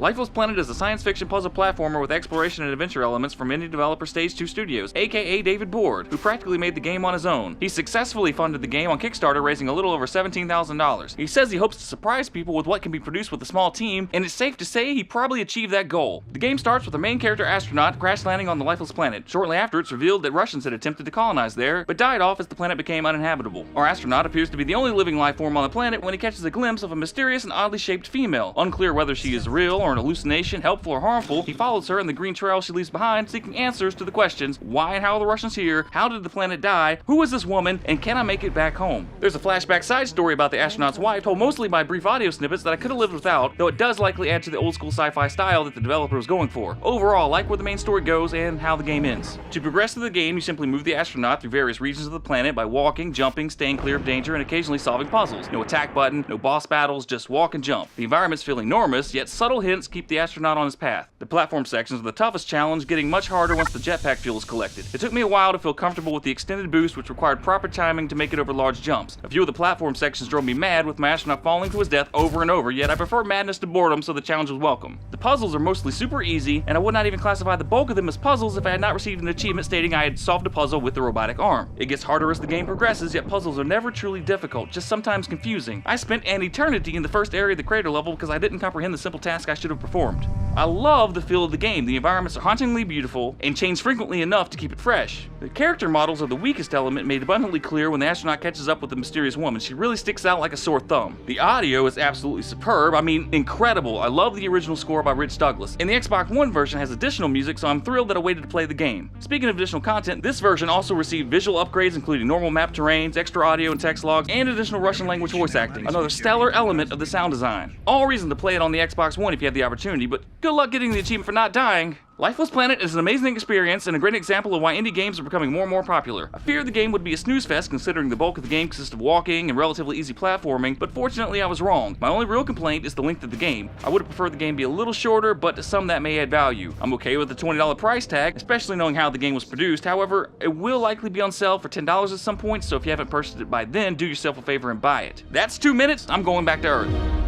Lifeless Planet is a science fiction puzzle platformer with exploration and adventure elements from indie developer Stage 2 Studios, aka David Board, who practically made the game on his own. He successfully funded the game on Kickstarter, raising a little over $17,000. He says he hopes to surprise people with what can be produced with a small team, and it's safe to say he probably achieved that goal. The game starts with a main character astronaut crash landing on the Lifeless Planet. Shortly after, it's revealed that Russians had attempted to colonize there, but died off as the planet became uninhabitable. Our astronaut appears to be the only living life form on the planet when he catches a glimpse of a mysterious and oddly shaped female. Unclear whether she is real or an hallucination, helpful or harmful, he follows her in the green trail she leaves behind, seeking answers to the questions: why and how are the Russians here? How did the planet die? Who is this woman? And can I make it back home? There's a flashback side story about the astronaut's wife, told mostly by brief audio snippets that I could have lived without, though it does likely add to the old school sci-fi style that the developer was going for. Overall, I like where the main story goes and how the game ends. To progress through the game, you simply move the astronaut through various regions of the planet by walking, jumping, staying clear of danger, and occasionally solving puzzles. No attack button, no boss battles, just walk and jump. The environments feel enormous, yet subtle hints keep the astronaut on his path. The platform sections are the toughest challenge, getting much harder once the jetpack fuel is collected. It took me a while to feel comfortable with the extended boost, which required proper timing to make it over large jumps. A few of the platform sections drove me mad, with my astronaut falling to his death over and over, yet I prefer madness to boredom, so the challenge was welcome. The puzzles are mostly super easy, and I would not even classify the bulk of them as puzzles if I had not received an achievement stating I had solved a puzzle with the robotic arm. It gets harder as the game progresses, yet puzzles are never truly difficult, just sometimes confusing. I spent an eternity in the first area of the crater level because I didn't comprehend the simple task I should have performed. I love the feel of the game. The environments are hauntingly beautiful and change frequently enough to keep it fresh. The character models are the weakest element, made abundantly clear when the astronaut catches up with the mysterious woman. She really sticks out like a sore thumb. The audio is absolutely superb, I mean incredible. I love the original score by Rich Douglas. And the Xbox One version has additional music, so I'm thrilled that I waited to play the game. Speaking of additional content, this version also received visual upgrades including normal map terrains, extra audio and text logs, and additional Russian language voice acting. Another stellar element of the sound design. All reason to play it on the Xbox One if you have the opportunity, but good luck getting the achievement for not dying. Lifeless Planet is an amazing experience and a great example of why indie games are becoming more and more popular. I feared the game would be a snooze fest considering the bulk of the game consists of walking and relatively easy platforming, but fortunately I was wrong. My only real complaint is the length of the game. I would have preferred the game be a little shorter, but to some that may add value. I'm okay with the $20 price tag, especially knowing how the game was produced. However, it will likely be on sale for $10 at some point, so if you haven't purchased it by then, do yourself a favor and buy it. That's 2 minutes, I'm going back to Earth.